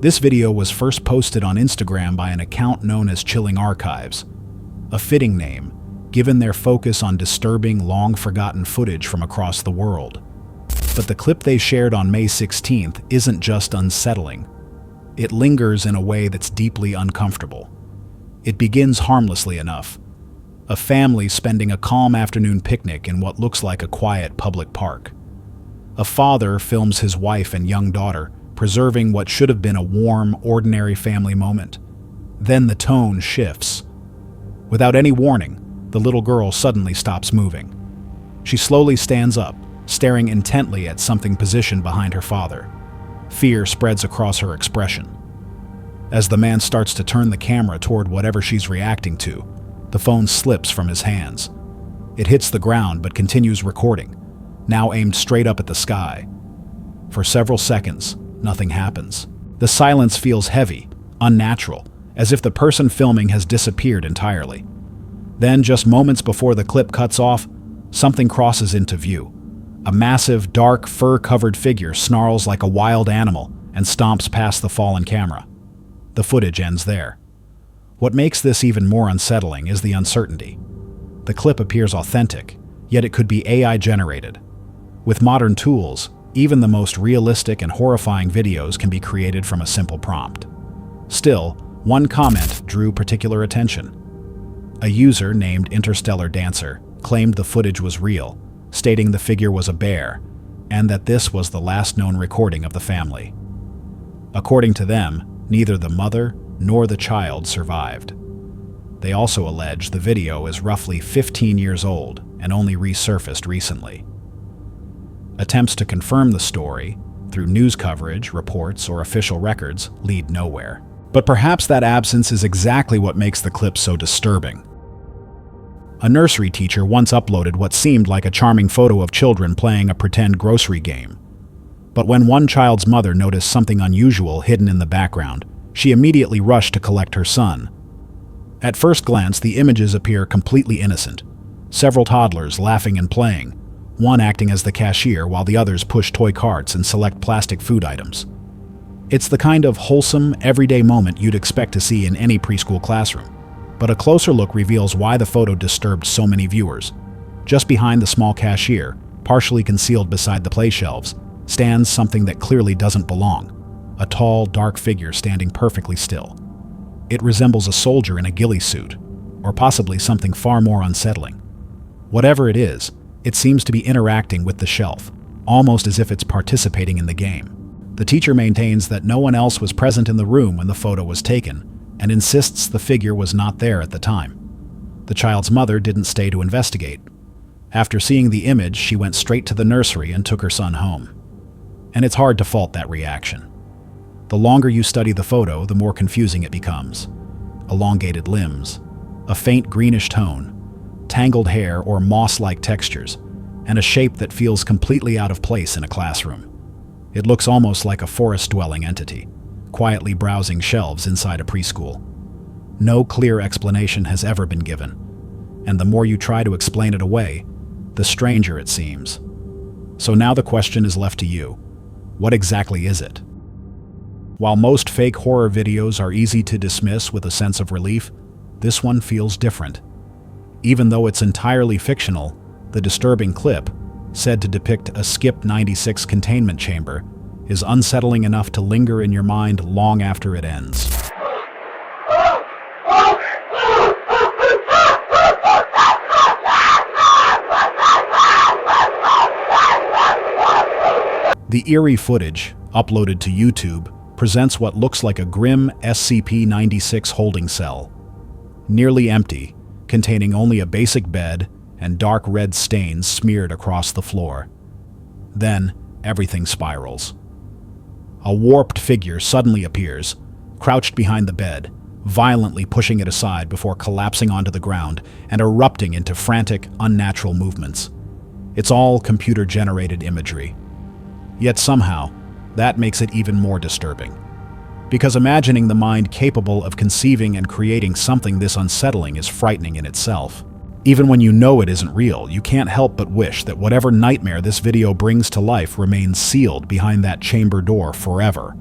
This video was first posted on Instagram by an account known as Chilling Archives, a fitting name, given their focus on disturbing, long-forgotten footage from across the world. But the clip they shared on May 16th isn't just unsettling. It lingers in a way that's deeply uncomfortable. It begins harmlessly enough. A family spending a calm afternoon picnic in what looks like a quiet public park. A father films his wife and young daughter, preserving what should have been a warm, ordinary family moment. Then the tone shifts. Without any warning, the little girl suddenly stops moving. She slowly stands up, staring intently at something positioned behind her father. Fear spreads across her expression. As the man starts to turn the camera toward whatever she's reacting to, the phone slips from his hands. It hits the ground but continues recording, now aimed straight up at the sky. For several seconds, nothing happens. The silence feels heavy, unnatural, as if the person filming has disappeared entirely. Then, just moments before the clip cuts off, something crosses into view. A massive, dark, fur-covered figure snarls like a wild animal and stomps past the fallen camera. The footage ends there. What makes this even more unsettling is the uncertainty. The clip appears authentic, yet it could be AI-generated. With modern tools, even the most realistic and horrifying videos can be created from a simple prompt. Still, one comment drew particular attention. A user named Interstellar Dancer claimed the footage was real, stating the figure was a bear, and that this was the last known recording of the family. According to them, neither the mother nor the child survived. They also allege the video is roughly 15 years old and only resurfaced recently. Attempts to confirm the story, through news coverage, reports, or official records, lead nowhere. But perhaps that absence is exactly what makes the clip so disturbing. A nursery teacher once uploaded what seemed like a charming photo of children playing a pretend grocery game. But when one child's mother noticed something unusual hidden in the background, she immediately rushed to collect her son. At first glance, the images appear completely innocent. Several toddlers laughing and playing, one acting as the cashier while the others push toy carts and select plastic food items. It's the kind of wholesome, everyday moment you'd expect to see in any preschool classroom. But a closer look reveals why the photo disturbed so many viewers. Just behind the small cashier, partially concealed beside the play shelves, stands something that clearly doesn't belong. A tall, dark figure standing perfectly still. It resembles a soldier in a ghillie suit, or possibly something far more unsettling. Whatever it is, it seems to be interacting with the shelf, almost as if it's participating in the game. The teacher maintains that no one else was present in the room when the photo was taken, and insists the figure was not there at the time. The child's mother didn't stay to investigate. After seeing the image, she went straight to the nursery and took her son home. And it's hard to fault that reaction. The longer you study the photo, the more confusing it becomes. Elongated limbs, a faint greenish tone, tangled hair or moss-like textures, and a shape that feels completely out of place in a classroom. It looks almost like a forest-dwelling entity, quietly browsing shelves inside a preschool. No clear explanation has ever been given, and the more you try to explain it away, the stranger it seems. So now the question is left to you. What exactly is it? While most fake horror videos are easy to dismiss with a sense of relief, this one feels different. Even though it's entirely fictional, the disturbing clip, said to depict a Skip 96 containment chamber, is unsettling enough to linger in your mind long after it ends. The eerie footage, uploaded to YouTube, presents what looks like a grim SCP-96 holding cell. Nearly empty, containing only a basic bed and dark red stains smeared across the floor. Then, everything spirals. A warped figure suddenly appears, crouched behind the bed, violently pushing it aside before collapsing onto the ground and erupting into frantic, unnatural movements. It's all computer-generated imagery. Yet somehow, that makes it even more disturbing. Because imagining the mind capable of conceiving and creating something this unsettling is frightening in itself. Even when you know it isn't real, you can't help but wish that whatever nightmare this video brings to life remains sealed behind that chamber door forever.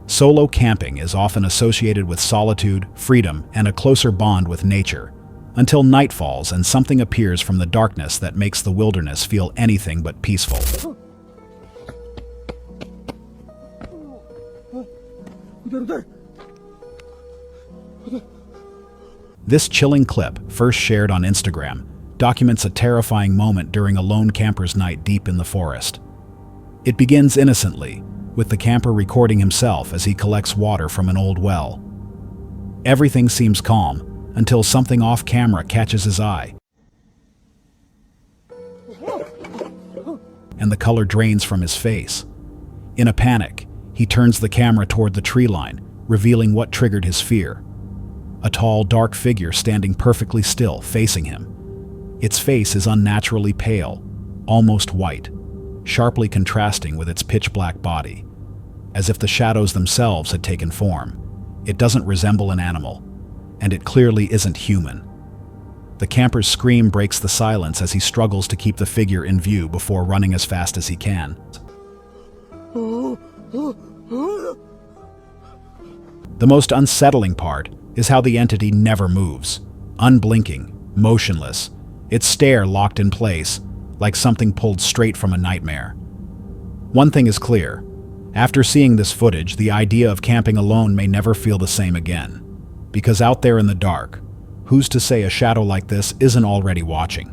Solo camping is often associated with solitude, freedom, and a closer bond with nature, until night falls and something appears from the darkness that makes the wilderness feel anything but peaceful. This chilling clip, first shared on Instagram, documents a terrifying moment during a lone camper's night deep in the forest. It begins innocently, with the camper recording himself as he collects water from an old well. Everything seems calm, until something off camera catches his eye, and the color drains from his face. In a panic, he turns the camera toward the tree line, revealing what triggered his fear. A tall, dark figure standing perfectly still, facing him. Its face is unnaturally pale, almost white, sharply contrasting with its pitch-black body. As if the shadows themselves had taken form. It doesn't resemble an animal, and it clearly isn't human. The camper's scream breaks the silence as he struggles to keep the figure in view before running as fast as he can. The most unsettling part is how the entity never moves, unblinking, motionless, its stare locked in place, like something pulled straight from a nightmare. One thing is clear. After seeing this footage, the idea of camping alone may never feel the same again. Because out there in the dark, who's to say a shadow like this isn't already watching?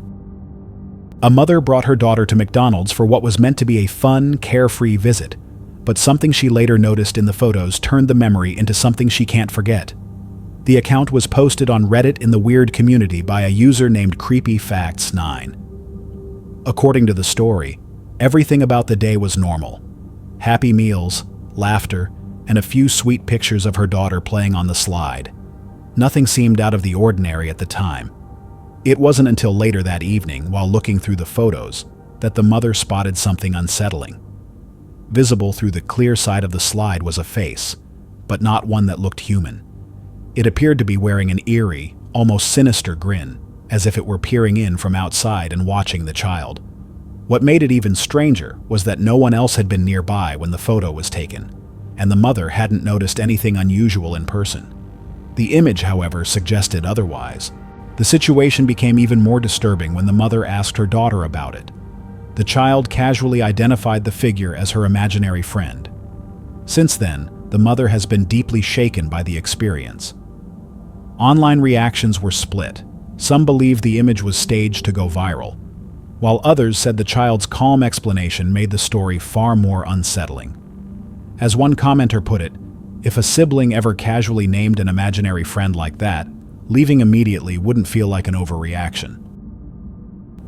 A mother brought her daughter to McDonald's for what was meant to be a fun, carefree visit, but something she later noticed in the photos turned the memory into something she can't forget. The account was posted on Reddit in the weird community by a user named CreepyFacts9. According to the story, everything about the day was normal. Happy meals, laughter, and a few sweet pictures of her daughter playing on the slide. Nothing seemed out of the ordinary at the time. It wasn't until later that evening, while looking through the photos, that the mother spotted something unsettling. Visible through the clear side of the slide was a face, but not one that looked human. It appeared to be wearing an eerie, almost sinister grin, as if it were peering in from outside and watching the child. What made it even stranger was that no one else had been nearby when the photo was taken, and the mother hadn't noticed anything unusual in person. The image, however, suggested otherwise. The situation became even more disturbing when the mother asked her daughter about it. The child casually identified the figure as her imaginary friend. Since then, the mother has been deeply shaken by the experience. Online reactions were split. Some believed the image was staged to go viral, while others said the child's calm explanation made the story far more unsettling. As one commenter put it, if a sibling ever casually named an imaginary friend like that, leaving immediately wouldn't feel like an overreaction.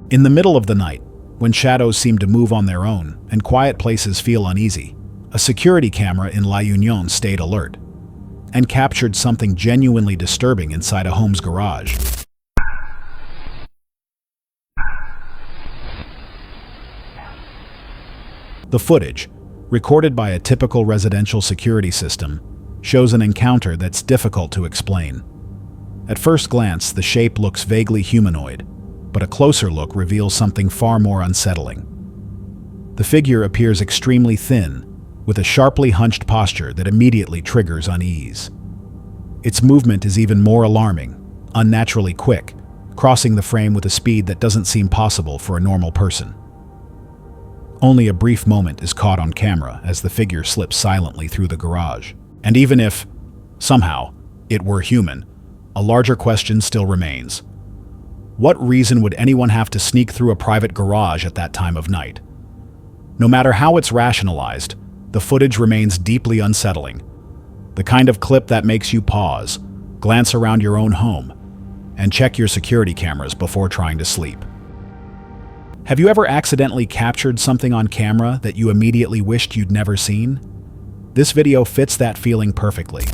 In the middle of the night, when shadows seem to move on their own and quiet places feel uneasy, a security camera in La Union stayed alert and captured something genuinely disturbing inside a home's garage. The footage, recorded by a typical residential security system, shows an encounter that's difficult to explain. At first glance, the shape looks vaguely humanoid, but a closer look reveals something far more unsettling. The figure appears extremely thin, with a sharply hunched posture that immediately triggers unease. Its movement is even more alarming, unnaturally quick, crossing the frame with a speed that doesn't seem possible for a normal person. Only a brief moment is caught on camera as the figure slips silently through the garage. And even if, somehow, it were human, a larger question still remains. What reason would anyone have to sneak through a private garage at that time of night? No matter how it's rationalized, the footage remains deeply unsettling. The kind of clip that makes you pause, glance around your own home, and check your security cameras before trying to sleep. Have you ever accidentally captured something on camera that you immediately wished you'd never seen? This video fits that feeling perfectly.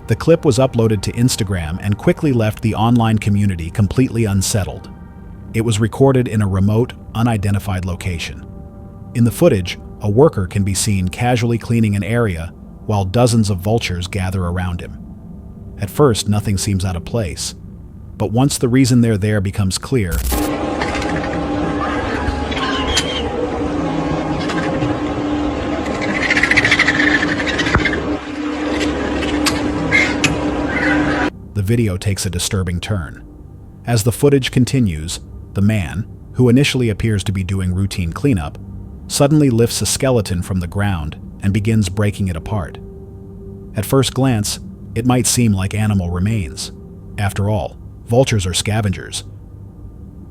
The clip was uploaded to Instagram and quickly left the online community completely unsettled. It was recorded in a remote, unidentified location. In the footage, a worker can be seen casually cleaning an area while dozens of vultures gather around him. At first, nothing seems out of place, but once the reason they're there becomes clear, the video takes a disturbing turn. As the footage continues, the man, who initially appears to be doing routine cleanup, suddenly lifts a skeleton from the ground and begins breaking it apart. At first glance, it might seem like animal remains. After all, vultures are scavengers.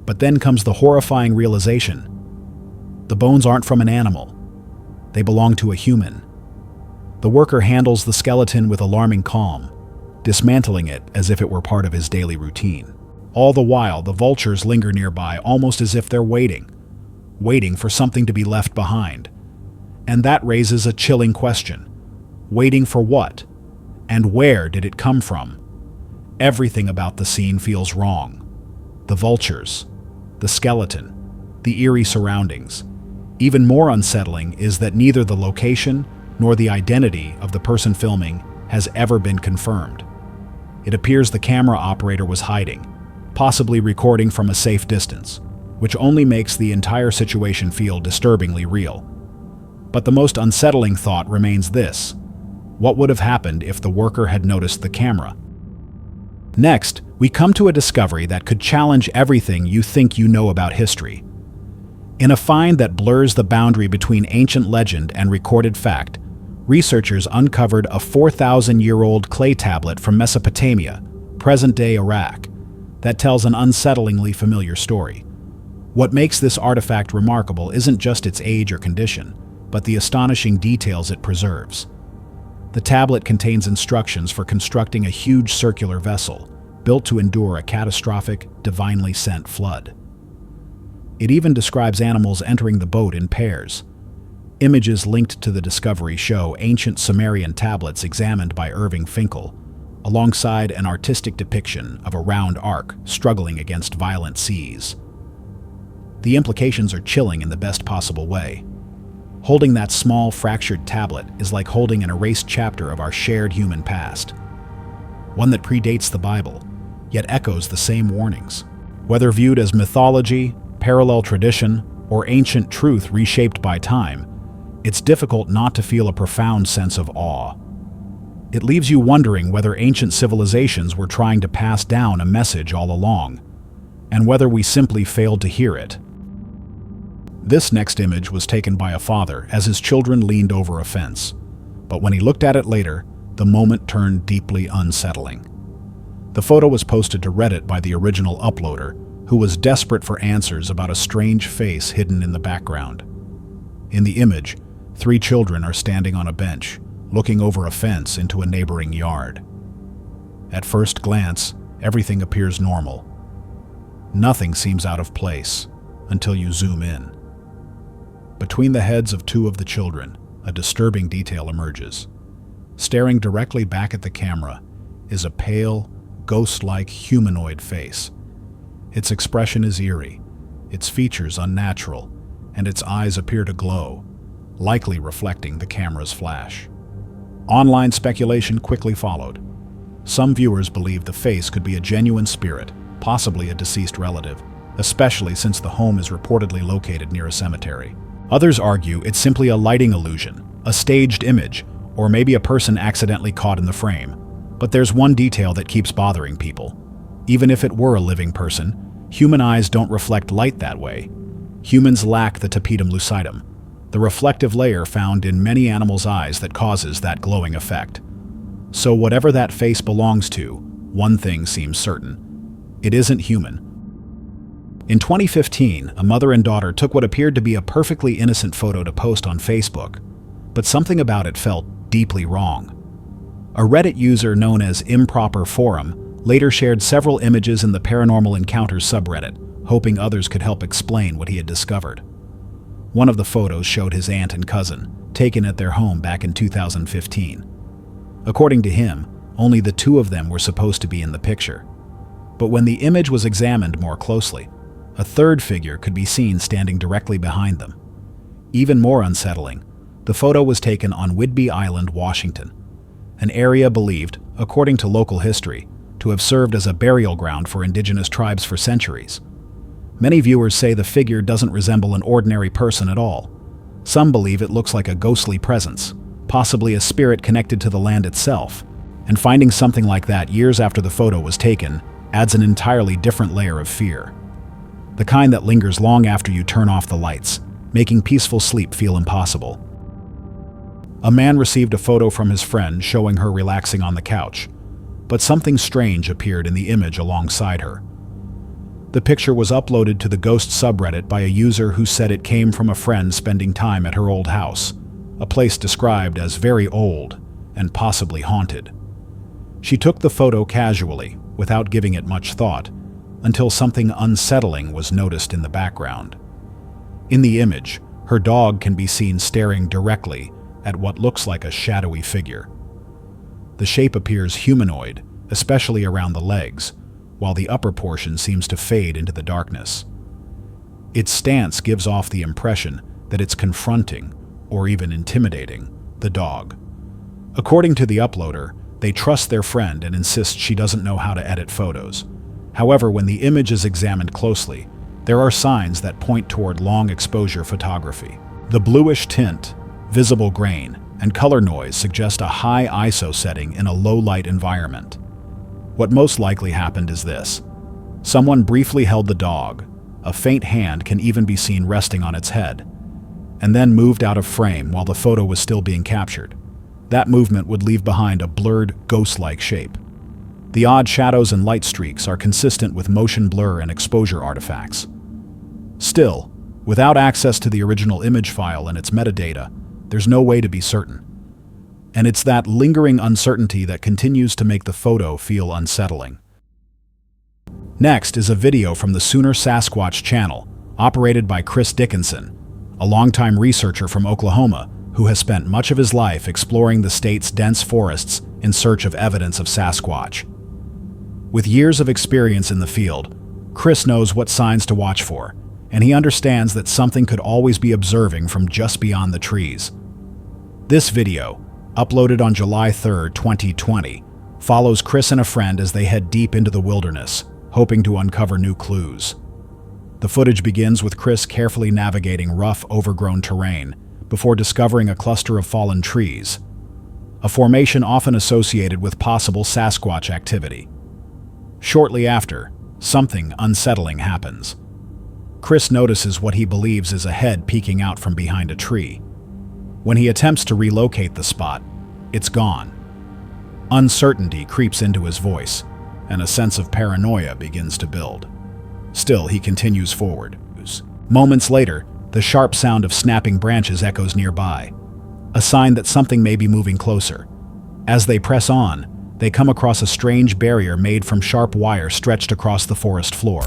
But then comes the horrifying realization. The bones aren't from an animal. They belong to a human. The worker handles the skeleton with alarming calm, dismantling it as if it were part of his daily routine. All the while, the vultures linger nearby, almost as if they're waiting for something to be left behind. And that raises a chilling question. Waiting for what? And where did it come from? Everything about the scene feels wrong. The vultures, the skeleton, the eerie surroundings. Even more unsettling is that neither the location nor the identity of the person filming has ever been confirmed. It appears the camera operator was hiding, possibly recording from a safe distance, which only makes the entire situation feel disturbingly real. But the most unsettling thought remains this: what would have happened if the worker had noticed the camera? Next, we come to a discovery that could challenge everything you think you know about history. In a find that blurs the boundary between ancient legend and recorded fact, researchers uncovered a 4,000-year-old clay tablet from Mesopotamia, present-day Iraq, that tells an unsettlingly familiar story. What makes this artifact remarkable isn't just its age or condition, but the astonishing details it preserves. The tablet contains instructions for constructing a huge circular vessel, built to endure a catastrophic, divinely sent flood. It even describes animals entering the boat in pairs. Images linked to the discovery show ancient Sumerian tablets examined by Irving Finkel, alongside an artistic depiction of a round ark struggling against violent seas. The implications are chilling in the best possible way. Holding that small, fractured tablet is like holding an erased chapter of our shared human past. One that predates the Bible, yet echoes the same warnings. Whether viewed as mythology, parallel tradition, or ancient truth reshaped by time, it's difficult not to feel a profound sense of awe. It leaves you wondering whether ancient civilizations were trying to pass down a message all along, and whether we simply failed to hear it. This next image was taken by a father as his children leaned over a fence, but when he looked at it later, the moment turned deeply unsettling. The photo was posted to Reddit by the original uploader, who was desperate for answers about a strange face hidden in the background. In the image, 3 children are standing on a bench, looking over a fence into a neighboring yard. At first glance, everything appears normal. Nothing seems out of place until you zoom in. Between the heads of 2 of the children, a disturbing detail emerges. Staring directly back at the camera is a pale, ghost-like humanoid face. Its expression is eerie, its features unnatural, and its eyes appear to glow, likely reflecting the camera's flash. Online speculation quickly followed. Some viewers believe the face could be a genuine spirit, possibly a deceased relative, especially since the home is reportedly located near a cemetery. Others argue it's simply a lighting illusion, a staged image, or maybe a person accidentally caught in the frame. But there's one detail that keeps bothering people. Even if it were a living person, human eyes don't reflect light that way. Humans lack the tapetum lucidum, the reflective layer found in many animals' eyes that causes that glowing effect. So whatever that face belongs to, one thing seems certain: it isn't human. In 2015, a mother and daughter took what appeared to be a perfectly innocent photo to post on Facebook, but something about it felt deeply wrong. A Reddit user known as Improper Forum later shared several images in the Paranormal Encounters subreddit, hoping others could help explain what he had discovered. One of the photos showed his aunt and cousin, taken at their home back in 2015. According to him, only the two of them were supposed to be in the picture. But when the image was examined more closely, a third figure could be seen standing directly behind them. Even more unsettling, the photo was taken on Whidbey Island, Washington, an area believed, according to local history, to have served as a burial ground for indigenous tribes for centuries. Many viewers say the figure doesn't resemble an ordinary person at all. Some believe it looks like a ghostly presence, possibly a spirit connected to the land itself, and finding something like that years after the photo was taken adds an entirely different layer of fear. The kind that lingers long after you turn off the lights, making peaceful sleep feel impossible. A man received a photo from his friend showing her relaxing on the couch, but something strange appeared in the image alongside her. The picture was uploaded to the Ghost subreddit by a user who said it came from a friend spending time at her old house, a place described as very old and possibly haunted. She took the photo casually, without giving it much thought, until something unsettling was noticed in the background. In the image, her dog can be seen staring directly at what looks like a shadowy figure. The shape appears humanoid, especially around the legs, while the upper portion seems to fade into the darkness. Its stance gives off the impression that it's confronting, or even intimidating, the dog. According to the uploader, they trust their friend and insist she doesn't know how to edit photos. However, when the image is examined closely, there are signs that point toward long exposure photography. The bluish tint, visible grain, and color noise suggest a high ISO setting in a low-light environment. What most likely happened is this. Someone briefly held the dog, a faint hand can even be seen resting on its head, and then moved out of frame while the photo was still being captured. That movement would leave behind a blurred, ghost-like shape. The odd shadows and light streaks are consistent with motion blur and exposure artifacts. Still, without access to the original image file and its metadata, there's no way to be certain. And it's that lingering uncertainty that continues to make the photo feel unsettling. Next is a video from the Sooner Sasquatch channel, operated by Chris Dickinson, a longtime researcher from Oklahoma who has spent much of his life exploring the state's dense forests in search of evidence of Sasquatch. With years of experience in the field, Chris knows what signs to watch for, and he understands that something could always be observing from just beyond the trees. This video, uploaded on July 3, 2020, follows Chris and a friend as they head deep into the wilderness, hoping to uncover new clues. The footage begins with Chris carefully navigating rough, overgrown terrain before discovering a cluster of fallen trees, a formation often associated with possible Sasquatch activity. Shortly after, something unsettling happens. Chris notices what he believes is a head peeking out from behind a tree. When he attempts to relocate the spot, it's gone. Uncertainty creeps into his voice, and a sense of paranoia begins to build. Still, he continues forward. Moments later, the sharp sound of snapping branches echoes nearby, a sign that something may be moving closer. As they press on, they come across a strange barrier made from sharp wire stretched across the forest floor.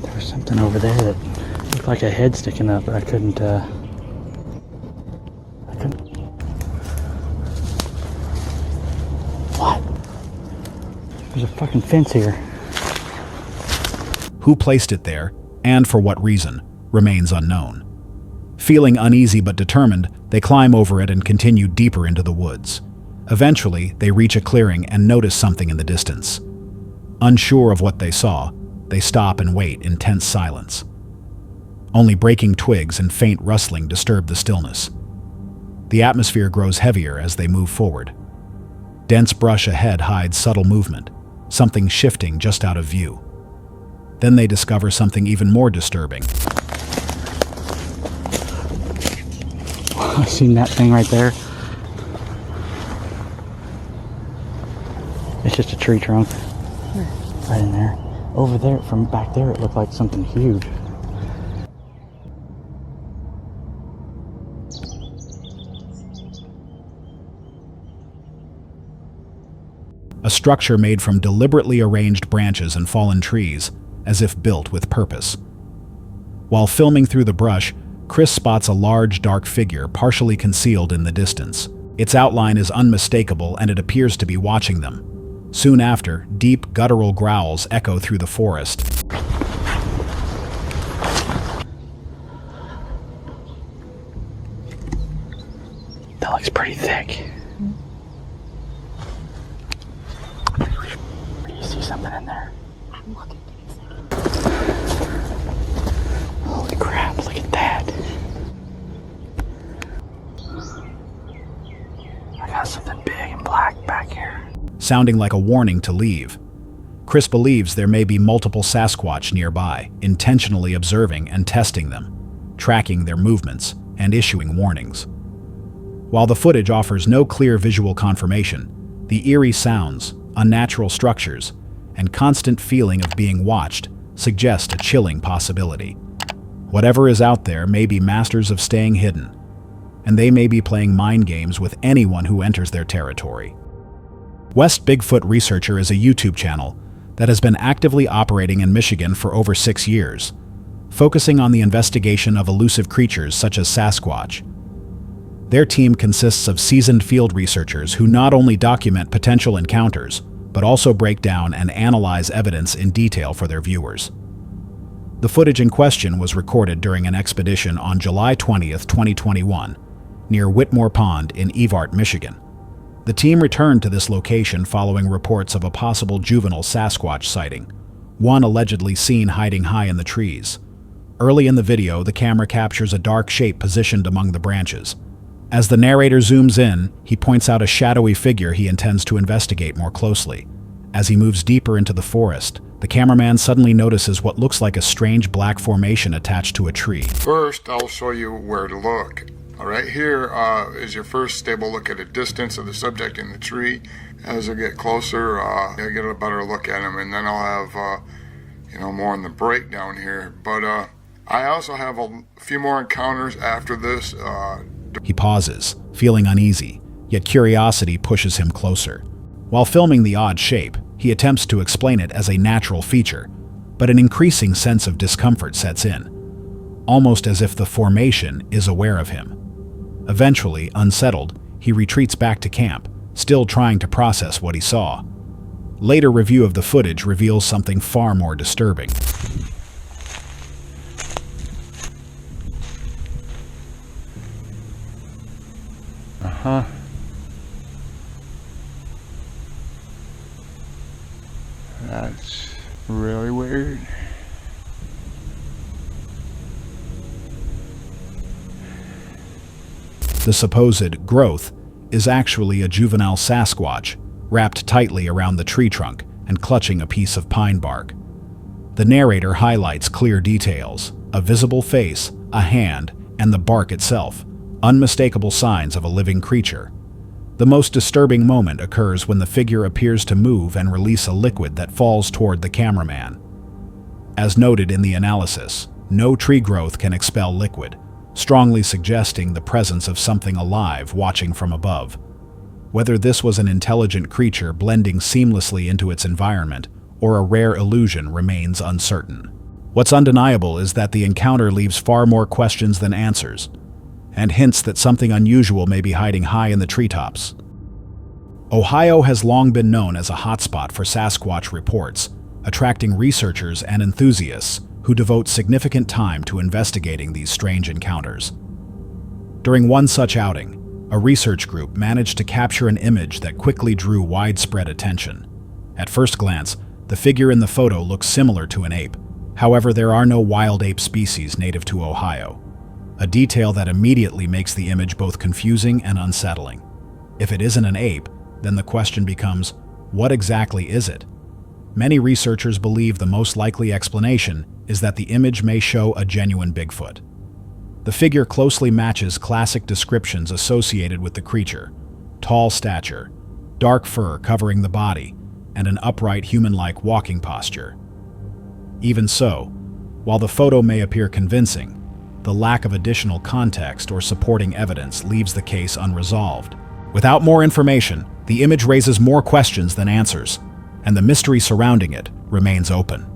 There was something over there that looked like a head sticking up, but I couldn't. What? There's a fucking fence here. Who placed it there, and for what reason, remains unknown. Feeling uneasy but determined, they climb over it and continue deeper into the woods. Eventually, they reach a clearing and notice something in the distance. Unsure of what they saw, they stop and wait in tense silence. Only breaking twigs and faint rustling disturb the stillness. The atmosphere grows heavier as they move forward. Dense brush ahead hides subtle movement, something shifting just out of view. Then they discover something even more disturbing. I seen that thing right there. It's just a tree trunk. Right in there. Over there, from back there, it looked like something huge. A structure made from deliberately arranged branches and fallen trees, as if built with purpose. While filming through the brush, Chris spots a large, dark figure partially concealed in the distance. Its outline is unmistakable and it appears to be watching them. Soon after, deep, guttural growls echo through the forest. That looks pretty thick. Do you see something in there? I'm looking. Holy crap, look at that. I got something big and black back here. Sounding like a warning to leave. Chris believes there may be multiple Sasquatch nearby, intentionally observing and testing them, tracking their movements, and issuing warnings. While the footage offers no clear visual confirmation, the eerie sounds, unnatural structures, and constant feeling of being watched suggest a chilling possibility. Whatever is out there may be masters of staying hidden, and they may be playing mind games with anyone who enters their territory. West Bigfoot Researcher is a YouTube channel that has been actively operating in Michigan for over 6 years, focusing on the investigation of elusive creatures such as Sasquatch. Their team consists of seasoned field researchers who not only document potential encounters, but also break down and analyze evidence in detail for their viewers. The footage in question was recorded during an expedition on July 20th, 2021, near Whitmore Pond in Evart, Michigan. The team returned to this location following reports of a possible juvenile Sasquatch sighting, one allegedly seen hiding high in the trees. Early in the video, the camera captures a dark shape positioned among the branches. As the narrator zooms in, he points out a shadowy figure he intends to investigate more closely. As he moves deeper into the forest, the cameraman suddenly notices what looks like a strange black formation attached to a tree. First, I'll show you where to look. All right, here is your first stable look at a distance of the subject in the tree. As I get closer, I get a better look at him, and then I'll have, more in the breakdown here. But I also have a few more encounters after this. He pauses, feeling uneasy, yet curiosity pushes him closer. While filming the odd shape, he attempts to explain it as a natural feature, but an increasing sense of discomfort sets in, almost as if the formation is aware of him. Eventually, unsettled, he retreats back to camp, still trying to process what he saw. Later review of the footage reveals something far more disturbing. That's really weird. The supposed growth is actually a juvenile Sasquatch, wrapped tightly around the tree trunk and clutching a piece of pine bark. The narrator highlights clear details: a visible face, a hand, and the bark itself, unmistakable signs of a living creature. The most disturbing moment occurs when the figure appears to move and release a liquid that falls toward the cameraman. As noted in the analysis, no tree growth can expel liquid, strongly suggesting the presence of something alive watching from above. Whether this was an intelligent creature blending seamlessly into its environment or a rare illusion remains uncertain. What's undeniable is that the encounter leaves far more questions than answers, and hints that something unusual may be hiding high in the treetops. Ohio has long been known as a hotspot for Sasquatch reports, attracting researchers and enthusiasts who devote significant time to investigating these strange encounters. During one such outing, a research group managed to capture an image that quickly drew widespread attention. At first glance, the figure in the photo looks similar to an ape. However, there are no wild ape species native to Ohio, a detail that immediately makes the image both confusing and unsettling. If it isn't an ape, then the question becomes, what exactly is it? Many researchers believe the most likely explanation is that the image may show a genuine Bigfoot. The figure closely matches classic descriptions associated with the creature: tall stature, dark fur covering the body, and an upright human-like walking posture. Even so, while the photo may appear convincing, the lack of additional context or supporting evidence leaves the case unresolved. Without more information, The image raises more questions than answers, and the mystery surrounding it remains open.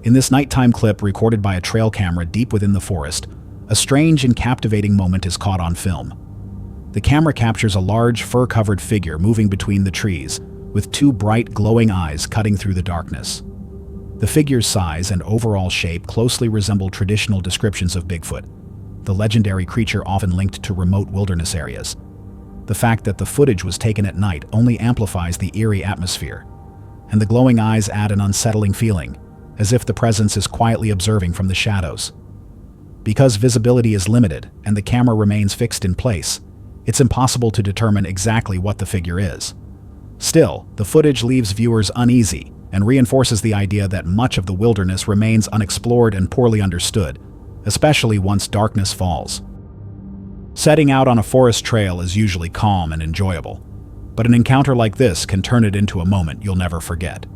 In this nighttime clip recorded by a trail camera deep within the forest, a strange and captivating moment is caught on film. The camera captures a large, fur-covered figure moving between the trees, with two bright, glowing eyes cutting through the darkness. The figure's size and overall shape closely resemble traditional descriptions of Bigfoot, the legendary creature often linked to remote wilderness areas. The fact that the footage was taken at night only amplifies the eerie atmosphere, and the glowing eyes add an unsettling feeling, as if the presence is quietly observing from the shadows. Because visibility is limited and the camera remains fixed in place, it's impossible to determine exactly what the figure is. Still, the footage leaves viewers uneasy and reinforces the idea that much of the wilderness remains unexplored and poorly understood, especially once darkness falls. Setting out on a forest trail is usually calm and enjoyable, but an encounter like this can turn it into a moment you'll never forget.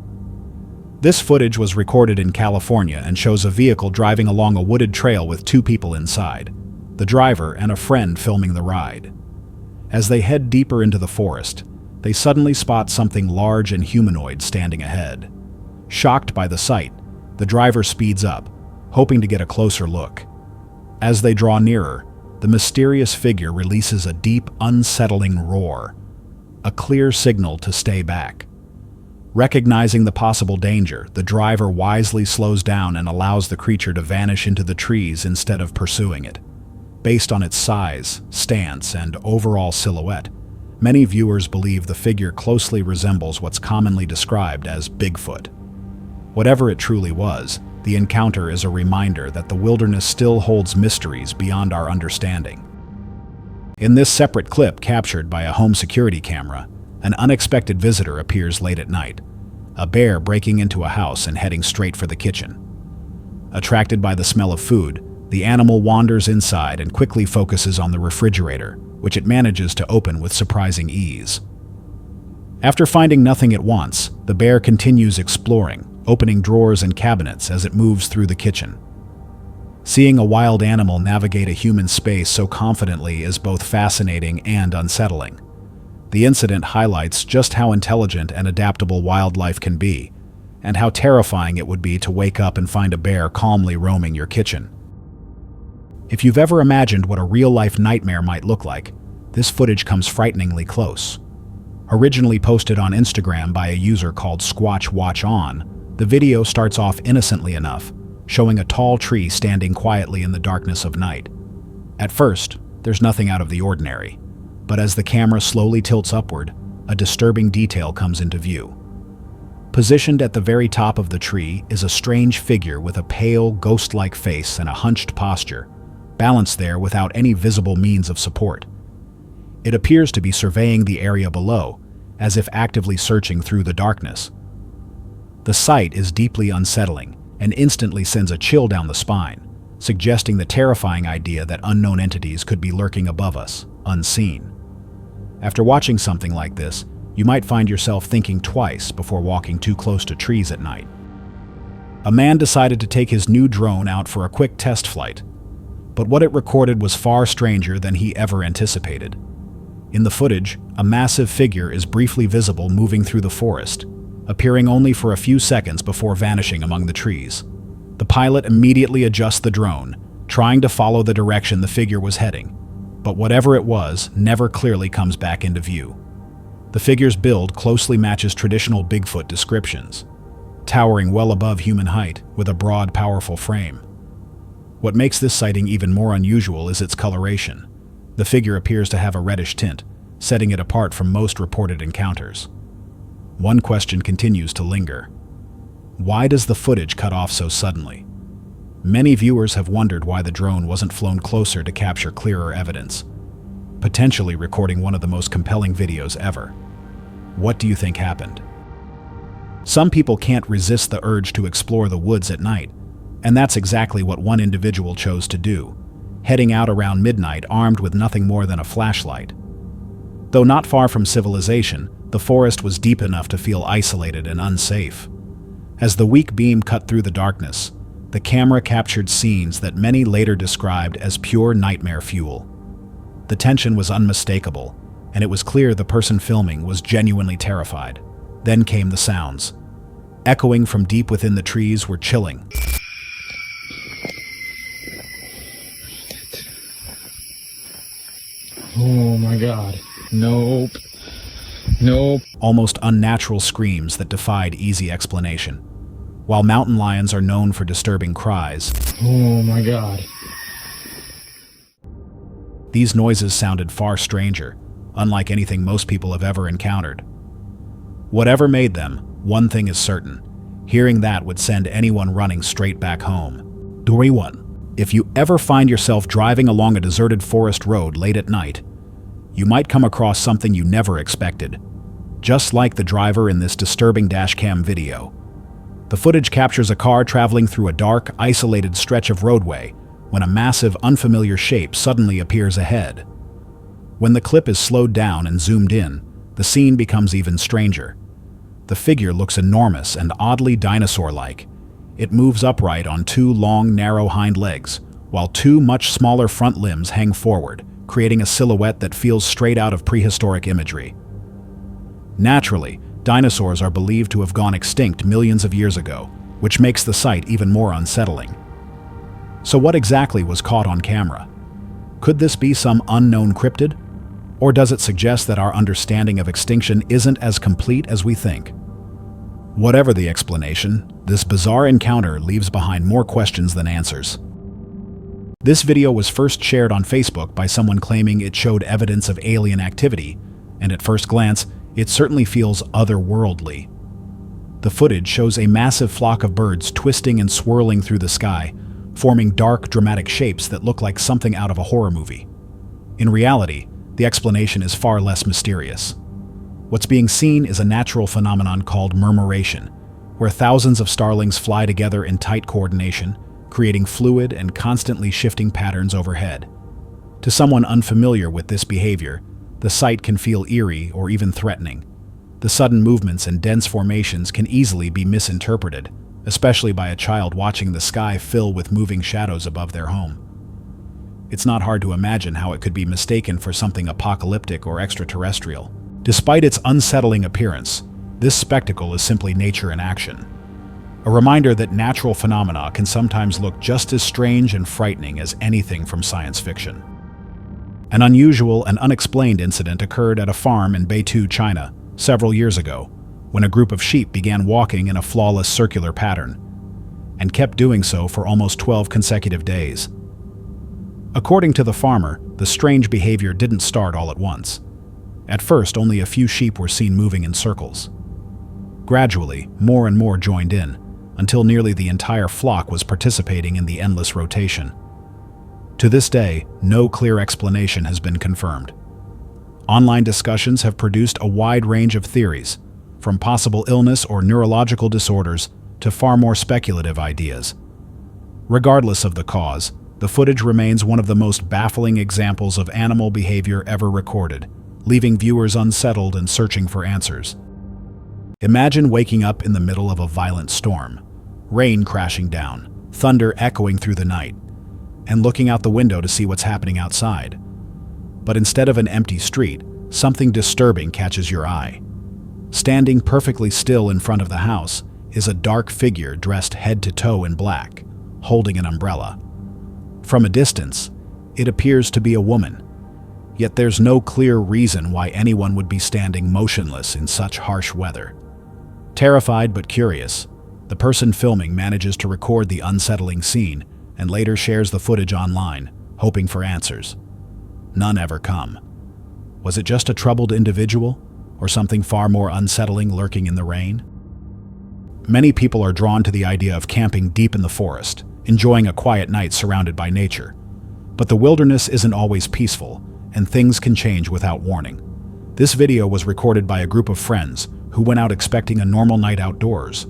This footage was recorded in California and shows a vehicle driving along a wooded trail with two people inside, the driver and a friend filming the ride. As they head deeper into the forest, they suddenly spot something large and humanoid standing ahead. Shocked by the sight, the driver speeds up, hoping to get a closer look. As they draw nearer, the mysterious figure releases a deep, unsettling roar, a clear signal to stay back. Recognizing the possible danger, the driver wisely slows down and allows the creature to vanish into the trees instead of pursuing it. Based on its size, stance, and overall silhouette, many viewers believe the figure closely resembles what's commonly described as Bigfoot. Whatever it truly was, the encounter is a reminder that the wilderness still holds mysteries beyond our understanding. In this separate clip captured by a home security camera, an unexpected visitor appears late at night, a bear breaking into a house and heading straight for the kitchen. Attracted by the smell of food, the animal wanders inside and quickly focuses on the refrigerator, which it manages to open with surprising ease. After finding nothing it wants, the bear continues exploring, opening drawers and cabinets as it moves through the kitchen. Seeing a wild animal navigate a human space so confidently is both fascinating and unsettling. The incident highlights just how intelligent and adaptable wildlife can be, and how terrifying it would be to wake up and find a bear calmly roaming your kitchen. If you've ever imagined what a real-life nightmare might look like, this footage comes frighteningly close. Originally posted on Instagram by a user called Squatch Watch On, the video starts off innocently enough, showing a tall tree standing quietly in the darkness of night. At first, there's nothing out of the ordinary, but as the camera slowly tilts upward, a disturbing detail comes into view. Positioned at the very top of the tree is a strange figure with a pale, ghost-like face and a hunched posture, balanced there without any visible means of support. It appears to be surveying the area below, as if actively searching through the darkness. The sight is deeply unsettling and instantly sends a chill down the spine, suggesting the terrifying idea that unknown entities could be lurking above us, unseen. After watching something like this, you might find yourself thinking twice before walking too close to trees at night. A man decided to take his new drone out for a quick test flight, but what it recorded was far stranger than he ever anticipated. In the footage, a massive figure is briefly visible moving through the forest, appearing only for a few seconds before vanishing among the trees. The pilot immediately adjusts the drone, trying to follow the direction the figure was heading, but whatever it was never clearly comes back into view. The figure's build closely matches traditional Bigfoot descriptions, towering well above human height with a broad, powerful frame. What makes this sighting even more unusual is its coloration. The figure appears to have a reddish tint, setting it apart from most reported encounters. One question continues to linger. Why does the footage cut off so suddenly? Many viewers have wondered why the drone wasn't flown closer to capture clearer evidence, potentially recording one of the most compelling videos ever. What do you think happened? Some people can't resist the urge to explore the woods at night, and that's exactly what one individual chose to do, heading out around midnight armed with nothing more than a flashlight. Though not far from civilization, the forest was deep enough to feel isolated and unsafe. As the weak beam cut through the darkness, the camera captured scenes that many later described as pure nightmare fuel. The tension was unmistakable, and it was clear the person filming was genuinely terrified. Then came the sounds. Echoing from deep within the trees were chilling. Oh my God. Nope. Nope. Almost unnatural screams that defied easy explanation. While mountain lions are known for disturbing cries, Oh my God. these noises sounded far stranger, unlike anything most people have ever encountered. Whatever made them, one thing is certain. Hearing that would send anyone running straight back home. Story 1. If you ever find yourself driving along a deserted forest road late at night, you might come across something you never expected. Just like the driver in this disturbing dashcam video. The footage captures a car traveling through a dark, isolated stretch of roadway when a massive, unfamiliar shape suddenly appears ahead. When the clip is slowed down and zoomed in, the scene becomes even stranger. The figure looks enormous and oddly dinosaur-like. It moves upright on two long, narrow hind legs, while two much smaller front limbs hang forward, creating a silhouette that feels straight out of prehistoric imagery. Naturally, dinosaurs are believed to have gone extinct millions of years ago, which makes the sight even more unsettling. So what exactly was caught on camera? Could this be some unknown cryptid? Or does it suggest that our understanding of extinction isn't as complete as we think? Whatever the explanation, this bizarre encounter leaves behind more questions than answers. This video was first shared on Facebook by someone claiming it showed evidence of alien activity, and at first glance, it certainly feels otherworldly. The footage shows a massive flock of birds twisting and swirling through the sky, forming dark, dramatic shapes that look like something out of a horror movie. In reality, the explanation is far less mysterious. What's being seen is a natural phenomenon called murmuration, where thousands of starlings fly together in tight coordination, creating fluid and constantly shifting patterns overhead. To someone unfamiliar with this behavior, the sight can feel eerie or even threatening. The sudden movements and dense formations can easily be misinterpreted, especially by a child watching the sky fill with moving shadows above their home. It's not hard to imagine how it could be mistaken for something apocalyptic or extraterrestrial. Despite its unsettling appearance, this spectacle is simply nature in action. A reminder that natural phenomena can sometimes look just as strange and frightening as anything from science fiction. An unusual and unexplained incident occurred at a farm in Beitou, China, several years ago, when a group of sheep began walking in a flawless circular pattern, and kept doing so for almost 12 consecutive days. According to the farmer, the strange behavior didn't start all at once. At first, only a few sheep were seen moving in circles. Gradually, more and more joined in, until nearly the entire flock was participating in the endless rotation. To this day, no clear explanation has been confirmed. Online discussions have produced a wide range of theories, from possible illness or neurological disorders to far more speculative ideas. Regardless of the cause, the footage remains one of the most baffling examples of animal behavior ever recorded, leaving viewers unsettled and searching for answers. Imagine waking up in the middle of a violent storm, rain crashing down, thunder echoing through the night, and looking out the window to see what's happening outside. But instead of an empty street, something disturbing catches your eye. Standing perfectly still in front of the house is a dark figure dressed head to toe in black, holding an umbrella. From a distance, it appears to be a woman, yet there's no clear reason why anyone would be standing motionless in such harsh weather. Terrified but curious, the person filming manages to record the unsettling scene and later shares the footage online, hoping for answers. None ever come. Was it just a troubled individual, or something far more unsettling lurking in the rain? Many people are drawn to the idea of camping deep in the forest, enjoying a quiet night surrounded by nature. But the wilderness isn't always peaceful, and things can change without warning. This video was recorded by a group of friends who went out expecting a normal night outdoors.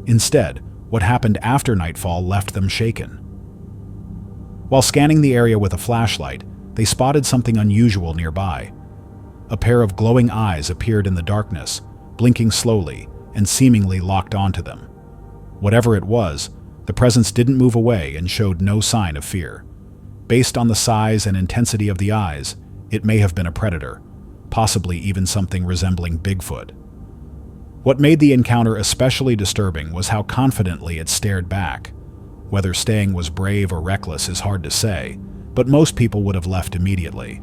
Instead, what happened after nightfall left them shaken. While scanning the area with a flashlight, they spotted something unusual nearby. A pair of glowing eyes appeared in the darkness, blinking slowly and seemingly locked onto them. Whatever it was, the presence didn't move away and showed no sign of fear. Based on the size and intensity of the eyes, it may have been a predator, possibly even something resembling Bigfoot. What made the encounter especially disturbing was how confidently it stared back. Whether staying was brave or reckless is hard to say, but most people would have left immediately.